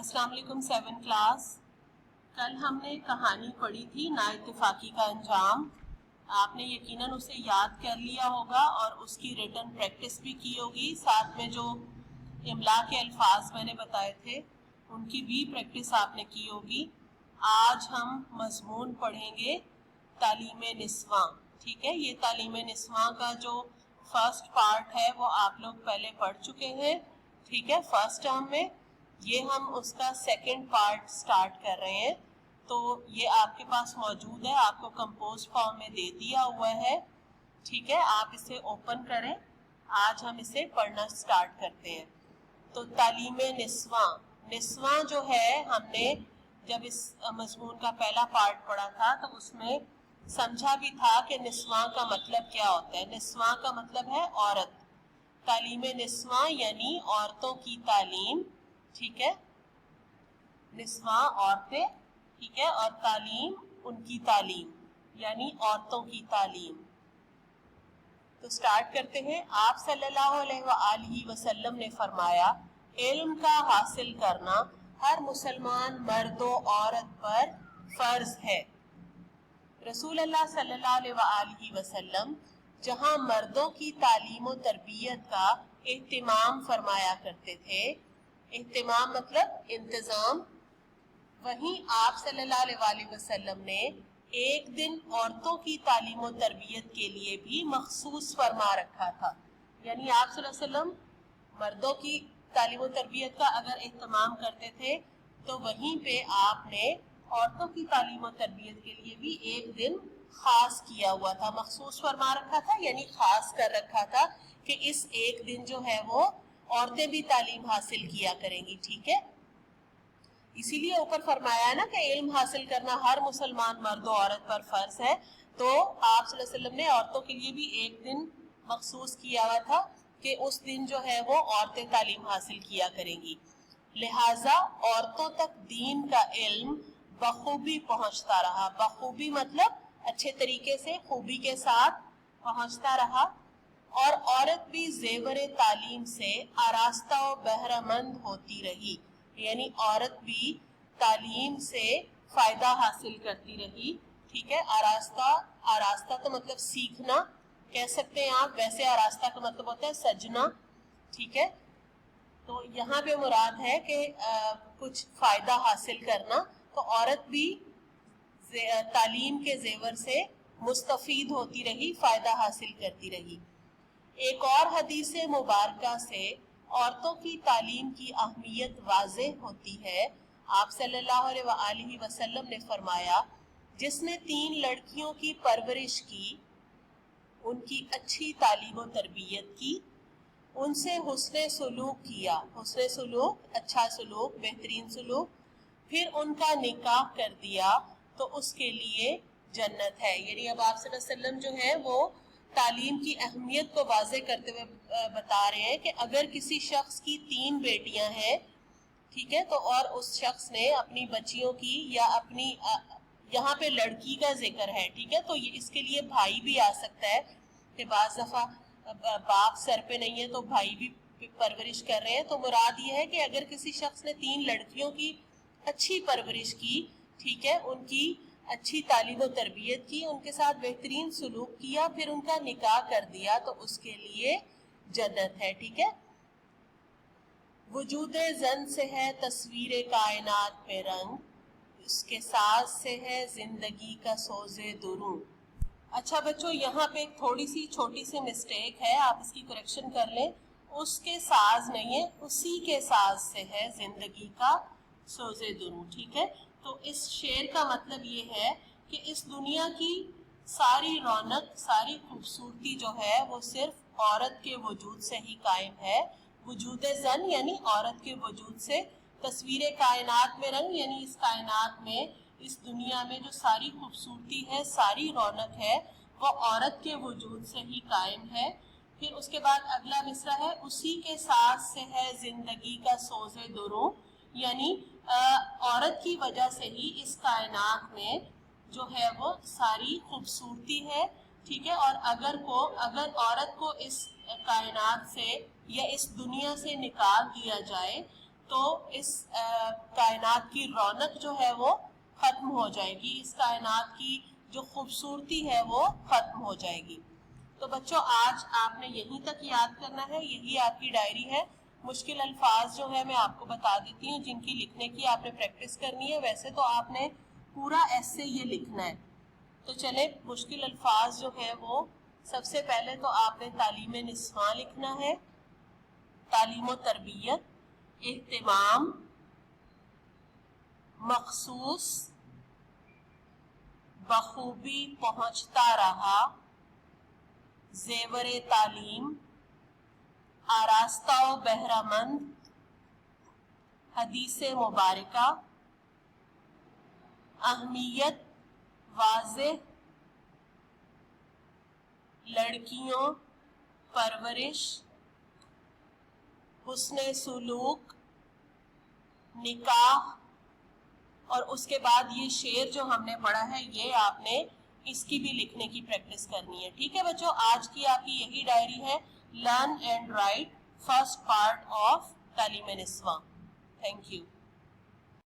अस्सलाम वालेकुम 7 क्लास। कल हमने कहानी पढ़ी थी नाइत्तेफाकी का अंजाम। आपने यकीनन उसे याद कर लिया होगा और उसकी रिटन प्रैक्टिस भी की होगी। साथ में जो इमला के अल्फाज मैंने बताए थे उनकी भी प्रैक्टिस आपने की होगी। आज हम मजमून पढ़ेंगे तालीम निस्वां। ठीक है, ये तालीम निस्वां का जो फर्स्ट पार्ट है वो आप लोग पहले पढ़ चुके हैं। ठीक है, फर्स्ट टर्म में ये हम उसका सेकंड पार्ट स्टार्ट कर रहे हैं। तो ये आपके पास मौजूद है, आपको कंपोज फॉर्म में दे दिया हुआ है। ठीक है, आप इसे ओपन करें। आज हम इसे पढ़ना स्टार्ट करते हैं। तो तालीम निस्वां, निस्वां जो है, हमने जब इस मजमून का पहला पार्ट पढ़ा था तो उसमें समझा भी था कि निस्वां का मतलब क्या होता है। निस्वां का मतलब है औरत। तालीम निस्वां यानी औरतों की तालीम। ठीक है, निस्वां औरतें, ठीक है, और तालीम उनकी तालीम यानी औरतों की तालीम। तो स्टार्ट करते हैं। आप सल्लल्लाहु अलैहि वसल्लम ने फरमाया, इल्म का हासिल करना हर मुसलमान मर्द और औरत पर फर्ज है। रसूल अल्लाह सल्लल्लाहु अलैहि वसल्लम जहां मर्दों की तालीम और तरबियत का एहतिमाम फरमाया करते थे, एहतिमाम मतलब इंतजाम, वहीं आप सल्लल्लाहु अलैहि वसल्लम ने एक दिन औरतों की तालीम और तरबियत के लिए भी मखसूस फरमा रखा था। यानी आप सल्लल्लाहु अलैहि वसल्लम मर्दों की तालीम और तरबियत का अगर एहतमाम करते थे तो वहीं पे आपने औरतों की तालीम और तरबियत के लिए भी एक दिन खास किया हुआ था, मखसूस फरमा रखा था, यानी खास कर रखा था कि इस एक दिन जो है वो औरतें भी तालीम हासिल किया करेंगी। ठीक है, इसीलिए ऊपर फरमाया है ना कि इल्म हासिल करना हर मुसलमान मर्द और औरत पर फर्ज है। तो आप सल्लल्लाहु अलैहि वसल्लम ने औरतों के लिए भी एक दिन मखसूस किया हुआ था कि उस दिन जो है वो औरतें तालीम हासिल किया करेंगी। लिहाजा औरतों तक दीन का इल्म बखूबी पहुंचता रहा। बखूबी मतलब अच्छे तरीके से, खूबी के साथ पहुंचता रहा। और औरत भी जेवर तालीम से आरास्ता और बहरामंद होती रही। यानी औरत भी तालीम से फायदा हासिल करती रही। ठीक है, आरास्ता, आरास्ता तो मतलब सीखना कह सकते हैं आप, वैसे आरास्ता का मतलब होता है सजना। ठीक है, तो यहाँ पे मुराद है कि कुछ फायदा हासिल करना। तो औरत भी तालीम के जेवर से मुस्तफीद होती रही, फायदा हासिल करती रही। एक और हदीस मुबारका से औरतों की तालीम की अहमियत वाज़ेह होती है। आप सल्लल्लाहु अलैहि वसल्लम ने फरमाया, जिसने 3 लड़कियों की परवरिश की, उनकी अच्छी तालीम और तरबियत की, उनसे हुस्ने सुलूक किया, हुस्ने सुलूक अच्छा सुलूक, बेहतरीन सुलूक, फिर उनका निकाह कर दिया तो उसके लिए जन्नत है। यानी अब आप सल्लल्लाहु अलैहि वसल्लम जो है वो तालीम की अहमियत को वाज़ेह करते हुए बता रहे हैं कि अगर किसी शख्स की 3 बेटियां हैं, ठीक है, तो और उस शख्स ने अपनी बच्चियों की या अपनी यहाँ पे लड़की का जिक्र है, ठीक है, तो ये इसके लिए भाई भी आ सकता है कि बाज़ दफा बाप सर पे नहीं है तो भाई भी परवरिश कर रहे हैं। तो मुराद ये है कि अगर किसी शख्स ने 3 लड़कियों की अच्छी परवरिश की, ठीक है, उनकी अच्छी तालीम और तरबियत की, उनके साथ बेहतरीन सुलूक किया, फिर उनका निकाह कर दिया तो उसके लिए जन्नत है। ठीक है, वजूदे जन से है तस्वीर कायनात पे रंग, उसके साज से है जिंदगी का सोजे दुरूं। अच्छा बच्चों, यहाँ पे एक थोड़ी सी छोटी सी मिस्टेक है, आप इसकी करेक्शन कर लें। उसके साज नहीं है, उसी के साज से है जिंदगी का सोजे दुरूं। ठीक है, तो इस शेर का मतलब ये है कि इस दुनिया की सारी रौनक, सारी खूबसूरती जो है वो सिर्फ औरत के वजूद से ही कायम है। वजूदे जन यानी औरत के वजूद से, तस्वीर कायनात में रंग यानी इस कायनात में, इस दुनिया में जो सारी खूबसूरती है, सारी रौनक है, वो औरत के वजूद से ही कायम है। फिर उसके बाद अगला मिसरा है, उसी के साथ से है जिंदगी का सोजे दुरूं, यानी औरत की वजह से ही इस कायनात में जो है वो सारी खूबसूरती है। ठीक है, और अगर औरत को इस कायनात से या इस दुनिया से निकाल दिया जाए تو اس کائنات کی رونق جو ہے وہ ختم ہو جائے گی، اس کائنات کی جو خوبصورتی ہے وہ ختم ہو جائے گی۔ تو بچوں آج آپ نے یہیں تک یاد کرنا ہے، یہی آپ کی ڈائری ہے۔ مشکل الفاظ جو ہے میں آپ کو بتا دیتی ہوں جن کی لکھنے کی آپ نے پریکٹس کرنی ہے، ویسے تو آپ نے پورا ایسے یہ لکھنا ہے۔ تو چلیں مشکل الفاظ جو ہے وہ سب سے پہلے تو آپ نے تعلیم نسواں لکھنا ہے، تعلیم و تربیت، اہتمام، مخصوص، بخوبی پہنچتا رہا، زیور تعلیم، آراستہ و بہرہ مند، حدیث مبارکہ، اہمیت واضح، لڑکیوں، پرورش، حسن سلوک، نکاح، اور اس کے بعد یہ شعر جو ہم نے پڑھا ہے یہ آپ نے اس کی بھی لکھنے کی پریکٹس کرنی ہے۔ ٹھیک ہے بچوں، آج کی آپ کی یہی ڈائری ہے، learn and right first part of تعلیم نسواں۔ Thank you.